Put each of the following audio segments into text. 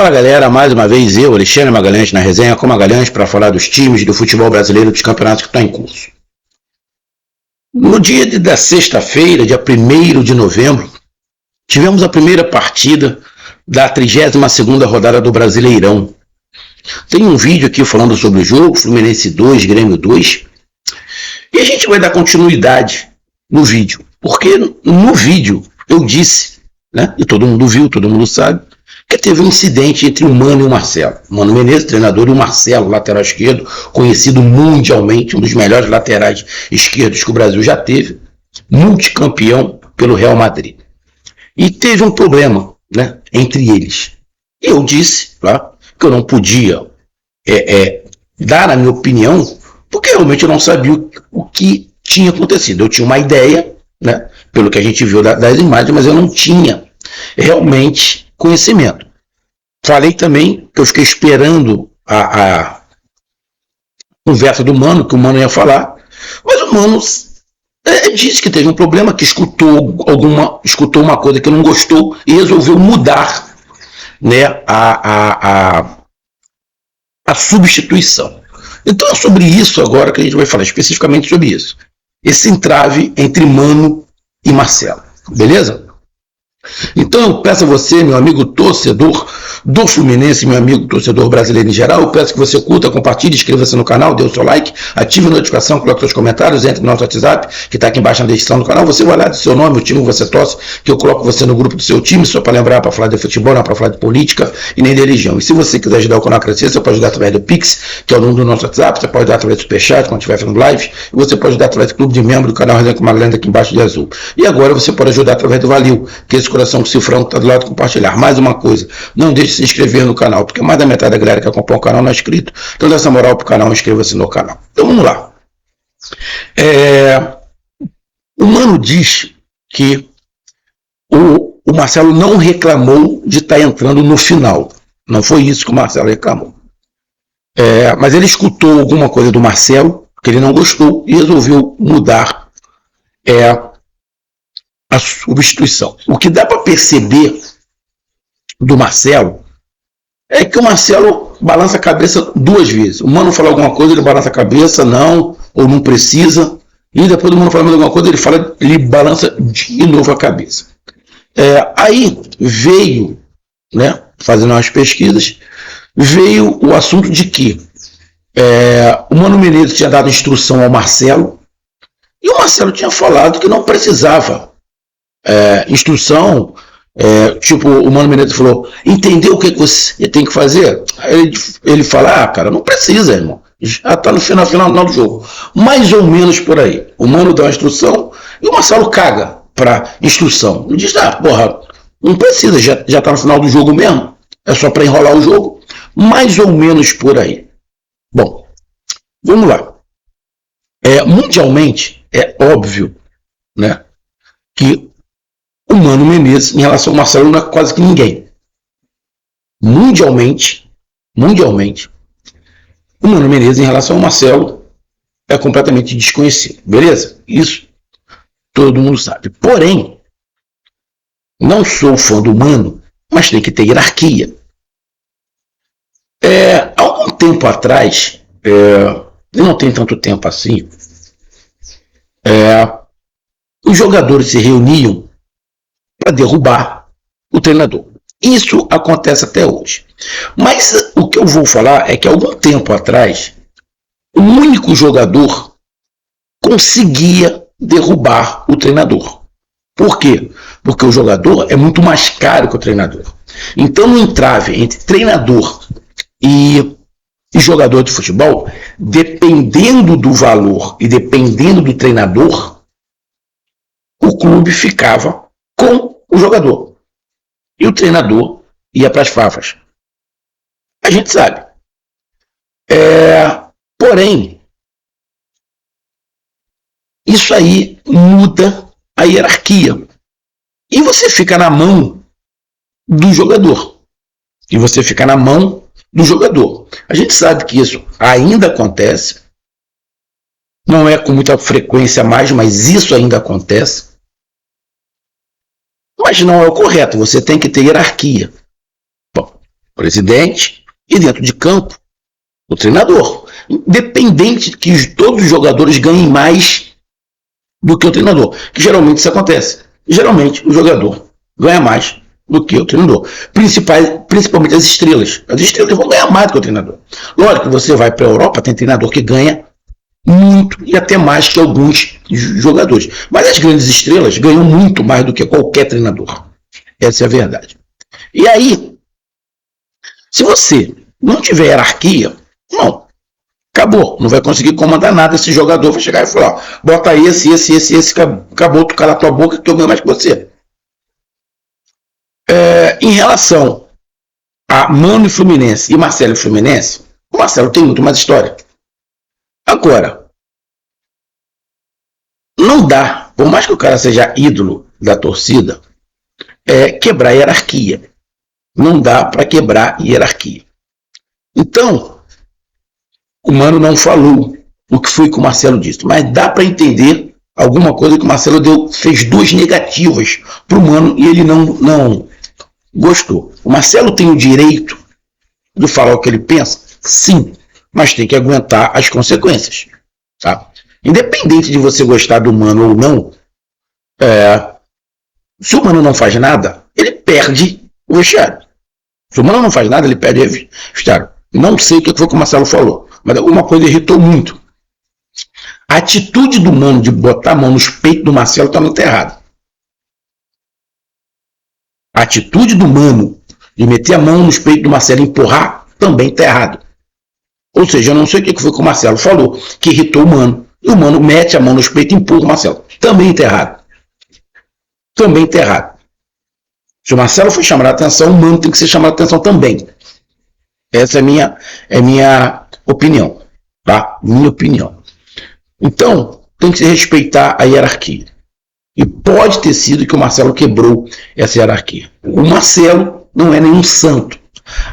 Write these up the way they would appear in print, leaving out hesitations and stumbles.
Fala galera, mais uma vez eu, Alexandre Magalhães, na resenha com Magalhães para falar dos times do futebol brasileiro, dos campeonatos que estão em curso. No dia da sexta-feira, dia 1º de novembro, tivemos a primeira partida da 32ª rodada do Brasileirão. Tem um vídeo aqui falando sobre o jogo, Fluminense 2, Grêmio 2, e a gente vai dar continuidade no vídeo, porque no vídeo eu disse, né, e todo mundo viu, todo mundo sabe, que teve um incidente entre o Mano e o Marcelo. O Mano Menezes, treinador, e o Marcelo, lateral esquerdo, conhecido mundialmente, um dos melhores laterais esquerdos que o Brasil já teve, multicampeão pelo Real Madrid. E teve um problema, né, entre eles. Eu disse lá que eu não podia dar a minha opinião, porque realmente eu não sabia o que tinha acontecido. Eu tinha uma ideia, né, pelo que a gente viu das imagens, mas eu não tinha realmente conhecimento. Falei também que eu fiquei esperando a conversa do Mano, que o Mano ia falar, mas o Mano disse que teve um problema, que escutou uma coisa que não gostou e resolveu mudar, né, a substituição. Então é sobre isso agora que a gente vai falar especificamente sobre isso. Esse entrave entre Mano e Marcelo, beleza? Então eu peço a você, meu amigo torcedor do Fluminense, meu amigo torcedor brasileiro em geral, eu peço que você curta, compartilhe, inscreva-se no canal, dê o seu like, ative a notificação, coloque seus comentários, entre no nosso WhatsApp, que está aqui embaixo na descrição do canal, você vai lá do seu nome, o time que você torce, que eu coloco você no grupo do seu time, só para lembrar, para falar de futebol, não para falar de política e nem de religião. E se você quiser ajudar o canal a crescer, você pode ajudar através do Pix, que é o número do nosso WhatsApp, você pode ajudar através do Superchat, quando estiver fazendo live, e você pode ajudar através do clube de membro do canal Resenha com Magalhães aqui embaixo de azul. E agora você pode ajudar através do Valeu, que é esse coração cifrão que está do lado, compartilhar. Mais uma coisa, não deixe de se inscrever no canal, porque mais da metade da galera que acompanha o canal não é inscrito. Então dá essa moral pro canal, inscreva-se no canal. Então vamos lá. O Mano diz que o Marcelo não reclamou de estar entrando no final. Não foi isso que o Marcelo reclamou. Mas ele escutou alguma coisa do Marcelo que ele não gostou e resolveu mudar a substituição. O que dá para perceber do Marcelo é que o Marcelo balança a cabeça duas vezes. O Mano fala alguma coisa, ele balança a cabeça, não, ou não precisa. E depois do Mano falar alguma coisa, ele balança de novo a cabeça. Aí veio, né, fazendo umas pesquisas, veio o assunto de que o Mano Menezes tinha dado instrução ao Marcelo, e o Marcelo tinha falado que não precisava instrução. Tipo, o Mano Menezes falou, entendeu o que você tem que fazer? Aí ele fala, cara, não precisa, irmão, já tá no final do jogo, mais ou menos por aí. O Mano dá uma instrução e o Marcelo caga pra instrução, ele diz, porra, não precisa, já tá no final do jogo mesmo, é só para enrolar o jogo, mais ou menos por aí. Bom, vamos lá. Mundialmente é óbvio, né, que o Mano Menezes, em relação ao Marcelo, não é quase que ninguém. Mundialmente, o Mano Menezes, em relação ao Marcelo, é completamente desconhecido. Beleza? Isso todo mundo sabe. Porém, não sou fã do Mano, mas tem que ter hierarquia. Há algum tempo atrás, não tem tanto tempo assim, os jogadores se reuniam para derrubar o treinador. Isso acontece até hoje. Mas o que eu vou falar é que há algum tempo atrás, um único jogador conseguia derrubar o treinador. Por quê? Porque o jogador é muito mais caro que o treinador. Então, no entrave entre treinador e jogador de futebol, dependendo do valor e dependendo do treinador, o clube ficava com o jogador. E o treinador ia para as favas. A gente sabe. Porém, isso aí muda a hierarquia. E você fica na mão do jogador. A gente sabe que isso ainda acontece. Não é com muita frequência mais, mas isso ainda acontece. Mas não é o correto, você tem que ter hierarquia. Bom, presidente, e dentro de campo, o treinador. Independente que todos os jogadores ganhem mais do que o treinador, que geralmente isso acontece. Geralmente o jogador ganha mais do que o treinador. Principalmente as estrelas. As estrelas vão ganhar mais do que o treinador. Lógico que você vai para a Europa, tem treinador que ganha muito e até mais que alguns jogadores. Mas as grandes estrelas ganham muito mais do que qualquer treinador. Essa é a verdade. E aí, se você não tiver hierarquia, não, acabou. Não vai conseguir comandar nada. Esse jogador vai chegar e falar, ó, bota esse, acabou, tu cala a tua boca que eu ganho mais que você. Em relação a Mano e Fluminense e Marcelo e Fluminense, o Marcelo tem muito mais história. Agora, não dá, por mais que o cara seja ídolo da torcida, quebrar a hierarquia. Não dá para quebrar a hierarquia. Então, o Mano não falou o que foi que o Marcelo disse, mas dá para entender alguma coisa que o Marcelo fez duas negativas para o Mano e ele não gostou. O Marcelo tem o direito de falar o que ele pensa? Sim, mas tem que aguentar as consequências. Tá? Independente de você gostar do Mano ou não, se o Mano não faz nada, ele perde o vestiário. Se o Mano não faz nada, ele perde o vestiário. Não sei o que foi que o Marcelo falou, mas alguma coisa irritou muito. A atitude do Mano de botar a mão nos peitos do Marcelo está muito errada. A atitude do Mano de meter a mão nos peitos do Marcelo e empurrar também está errado. Ou seja, eu não sei o que foi que o Marcelo falou que irritou o Mano. E o Mano mete a mão nos peitos e empurra o Marcelo. Também está errado. Também está errado. Se o Marcelo foi chamar a atenção, o Mano tem que ser chamado a atenção também. Essa é minha opinião. Tá? Minha opinião. Então, tem que se respeitar a hierarquia. E pode ter sido que o Marcelo quebrou essa hierarquia. O Marcelo não é nenhum santo.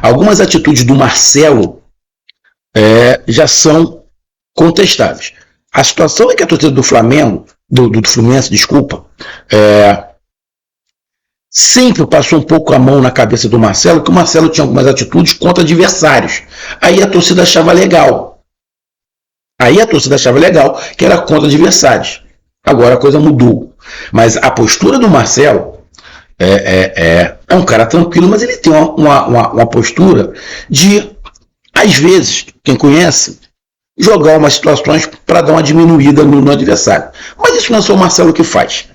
Algumas atitudes do Marcelo já são contestáveis. A situação é que a torcida do Flamengo, do Fluminense, desculpa, sempre passou um pouco a mão na cabeça do Marcelo, que o Marcelo tinha algumas atitudes contra adversários. Aí a torcida achava legal. Que era contra adversários. Agora a coisa mudou. Mas a postura do Marcelo é um cara tranquilo, mas ele tem uma postura de, às vezes, quem conhece, jogar umas situações para dar uma diminuída no adversário. Mas isso não é só o Marcelo que faz.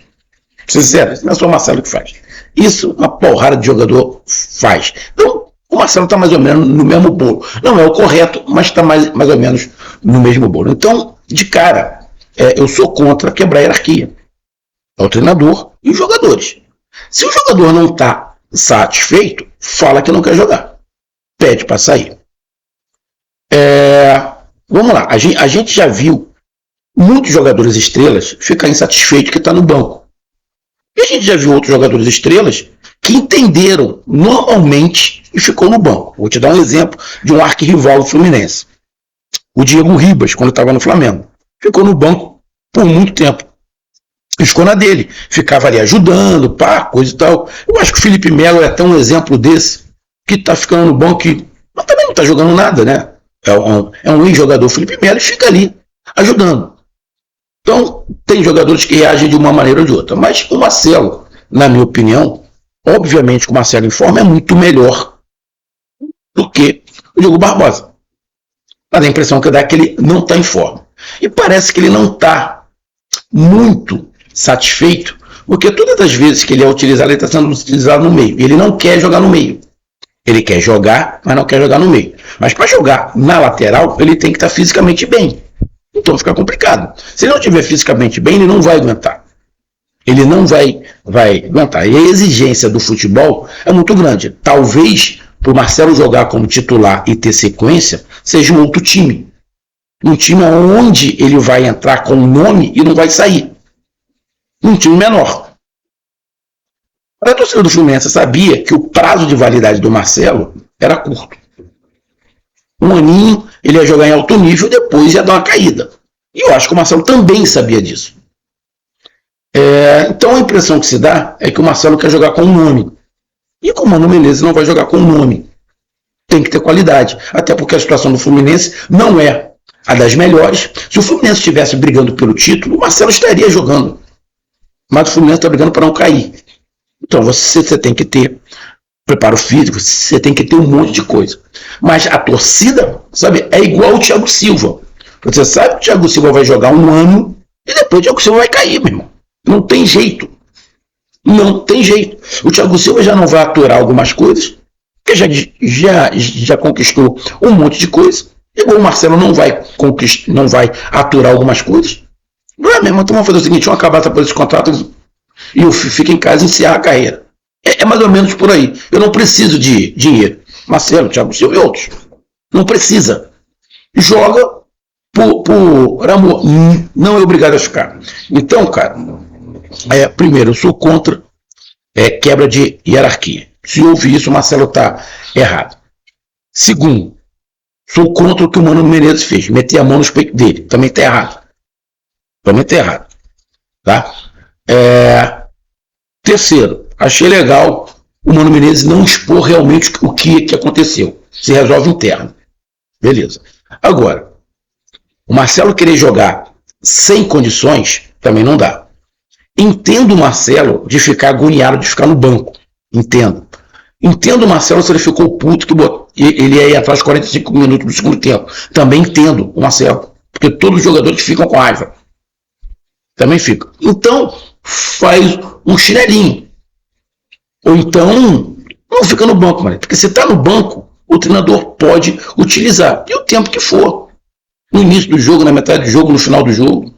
Sincero, isso não é só o Marcelo que faz. Isso uma porrada de jogador faz. Então, o Marcelo está mais ou menos no mesmo bolo. Não é o correto, mas está mais ou menos no mesmo bolo. Então, de cara, eu sou contra quebrar a hierarquia. É o treinador e os jogadores. Se o jogador não está satisfeito, fala que não quer jogar. Pede para sair. Vamos lá. A gente já viu muitos jogadores estrelas ficar insatisfeitos que está no banco. E a gente já viu outros jogadores estrelas que entenderam normalmente e ficou no banco. Vou te dar um exemplo de um arquirrival do Fluminense. O Diego Ribas, quando estava no Flamengo. Ficou no banco por muito tempo. Ficou na dele. Ficava ali ajudando, coisa e tal. Eu acho que o Felipe Melo é até um exemplo desse, que está ficando no banco mas também não está jogando nada, né? É um ex-jogador, Felipe Melo, e fica ali ajudando. Então, tem jogadores que reagem de uma maneira ou de outra. Mas o Marcelo, na minha opinião, obviamente que o Marcelo em forma é muito melhor do que o Diogo Barbosa. Mas a impressão que dá é que ele não está em forma. E parece que ele não está muito satisfeito, porque todas as vezes que ele é utilizado, ele está sendo utilizado no meio. Ele não quer jogar no meio. Ele quer jogar, mas não quer jogar no meio. Mas para jogar na lateral, ele tem que estar fisicamente bem. Então fica complicado. Se ele não estiver fisicamente bem, ele não vai aguentar. Ele não vai aguentar. E a exigência do futebol é muito grande. Talvez, para o Marcelo jogar como titular e ter sequência, seja um outro time. Um time onde ele vai entrar com o nome e não vai sair. Um time menor. A torcida do Fluminense sabia que o prazo de validade do Marcelo era curto. Um aninho, ele ia jogar em alto nível, depois ia dar uma caída. E eu acho que o Marcelo também sabia disso. Então a impressão que se dá é que o Marcelo quer jogar com o nome. E como o Mano Menezes não vai jogar com o nome. tem que ter qualidade. Até porque a situação do Fluminense não é a das melhores. Se o Fluminense estivesse brigando pelo título, o Marcelo estaria jogando. Mas o Fluminense está brigando para não cair. Então você tem que ter preparo físico, você tem que ter um monte de coisa. Mas a torcida, sabe, é igual o Thiago Silva. Você sabe que o Thiago Silva vai jogar um ano e depois o Thiago Silva vai cair, meu irmão. Não tem jeito. Não tem jeito. O Thiago Silva já não vai aturar algumas coisas, porque já conquistou um monte de coisa. Igual o Marcelo não vai aturar algumas coisas. Não é mesmo? Então vamos fazer o seguinte, vamos acabar por esses contratos e eu fico em casa e encerrar a carreira. É mais ou menos por aí. Eu não preciso de dinheiro. Marcelo, Thiago Silva e outros. Não precisa. Joga por amor. Não é obrigado a ficar. Então, cara, primeiro, eu sou contra quebra de hierarquia. Se houve isso, o Marcelo está errado. Segundo, sou contra o que o Mano Menezes fez. Meter a mão no peito dele. Também está errado. Também está errado. Tá? Terceiro, achei legal o Mano Menezes não expor realmente o que aconteceu. Se resolve interno. Beleza. Agora, o Marcelo querer jogar sem condições também não dá. Entendo o Marcelo de ficar agoniado, de ficar no banco. Entendo. Entendo o Marcelo se ele ficou puto que ele ia ir atrás de 45 minutos do segundo tempo. Também entendo o Marcelo. Porque todos os jogadores ficam com raiva. Também ficam. Então, faz um chinelinho. Ou então, não fica no banco, mano. Porque se está no banco, o treinador pode utilizar. E o tempo que for. No início do jogo, na metade do jogo, no final do jogo.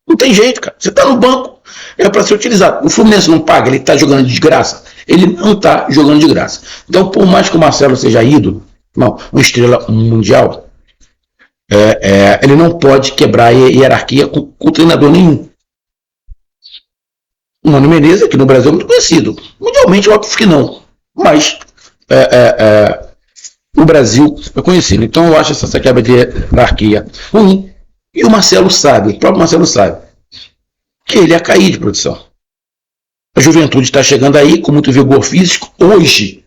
Não tem jeito, cara. Você está no banco, é para ser utilizado. O Fluminense não paga, ele está jogando de graça. Ele não está jogando de graça. Então, por mais que o Marcelo seja ídolo, uma estrela mundial, ele não pode quebrar a hierarquia com treinador nenhum. O Mano Menezes aqui no Brasil é muito conhecido. Mundialmente, óbvio que não. Mas o Brasil é conhecido. Então eu acho essa quebra de hierarquia ruim. E o Marcelo sabe, o próprio Marcelo sabe, que ele ia cair de produção. A juventude está chegando aí com muito vigor físico. Hoje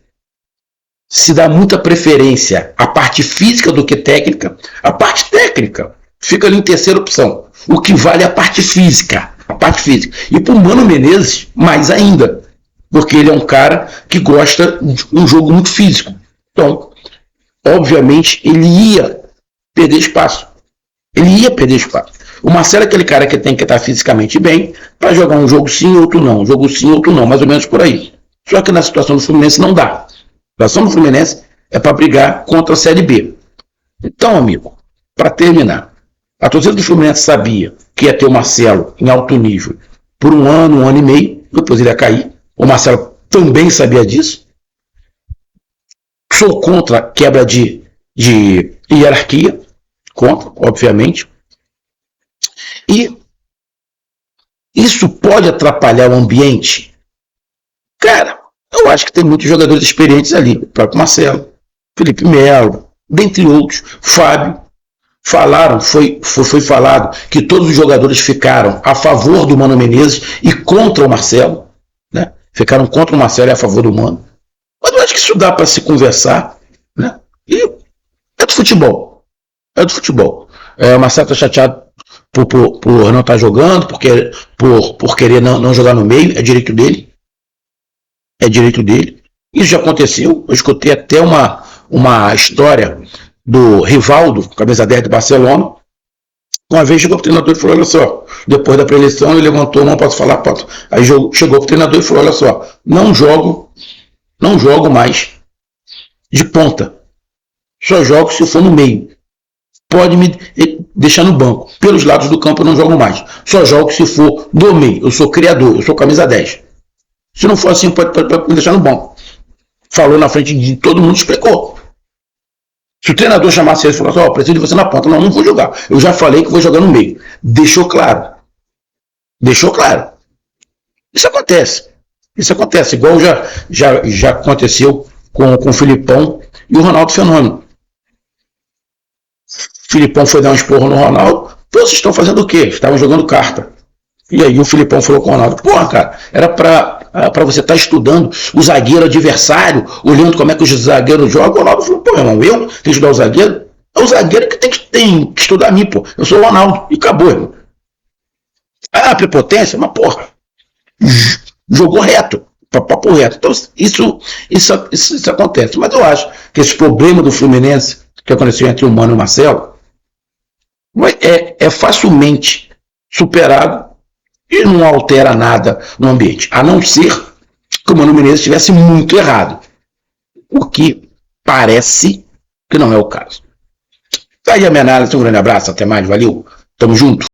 se dá muita preferência à parte física do que técnica. A parte técnica fica ali em terceira opção. O que vale é a parte física. A parte física. E para o Mano Menezes, mais ainda. Porque ele é um cara que gosta de um jogo muito físico. Então, obviamente, ele ia perder espaço. Ele ia perder espaço. O Marcelo é aquele cara que tem que estar fisicamente bem para jogar um jogo sim, outro não. Um jogo sim, outro não. Mais ou menos por aí. Só que na situação do Fluminense não dá. A situação do Fluminense é para brigar contra a Série B. Então, amigo, para terminar, a torcida do Fluminense sabia que ia ter o Marcelo em alto nível por um ano e meio, depois ele ia cair. O Marcelo também sabia disso. Sou contra a quebra de hierarquia, contra, obviamente. E isso pode atrapalhar o ambiente? Cara, eu acho que tem muitos jogadores experientes ali. O próprio Marcelo, Felipe Melo, dentre outros, Fábio. Foi falado que todos os jogadores ficaram a favor do Mano Menezes e contra o Marcelo. Né? Ficaram contra o Marcelo e a favor do Mano. Mas eu acho que isso dá para se conversar. Né? E é do futebol. É do futebol. O Marcelo está chateado por não estar jogando, por querer não jogar no meio. É direito dele. É direito dele. Isso já aconteceu. Eu escutei até uma história do Rivaldo, camisa 10 do Barcelona. Uma vez chegou o treinador e falou, olha só, depois da pré-eleição ele levantou a mão, posso falar? Posso. Aí chegou o treinador e falou, olha só, não jogo mais de ponta. Só jogo se for no meio. Pode me deixar no banco. Pelos lados do campo eu não jogo mais. Só jogo se for no meio. Eu sou criador, eu sou camisa 10. Se não for assim, pode me deixar no banco. Falou na frente de todo mundo, explicou. Se o treinador chamasse ele e falasse, preciso de você na ponta. Não vou jogar. Eu já falei que vou jogar no meio. Deixou claro. Deixou claro. Isso acontece. Igual já aconteceu com o Filipão e o Ronaldo Fenômeno. O Filipão foi dar um esporro no Ronaldo. Pô, vocês estão fazendo o quê? Estavam jogando carta. E aí o Filipão falou com o Ronaldo, porra, cara, era pra você estar estudando o zagueiro adversário, olhando como é que os zagueiros jogam. O Ronaldo falou, pô, irmão, eu tenho que estudar o zagueiro? É o zagueiro que tem que estudar a mim, pô. Eu sou o Ronaldo. E acabou, irmão. Ah, prepotência? Mas, porra, jogou reto. Papo reto. Então, isso acontece. Mas eu acho que esse problema do Fluminense, que aconteceu entre o Mano e o Marcelo, é facilmente superado e não altera nada no ambiente, a não ser que o Mano Menezes estivesse muito errado, o que parece que não é o caso. Tá aí a minha análise, um grande abraço, até mais, valeu, tamo junto.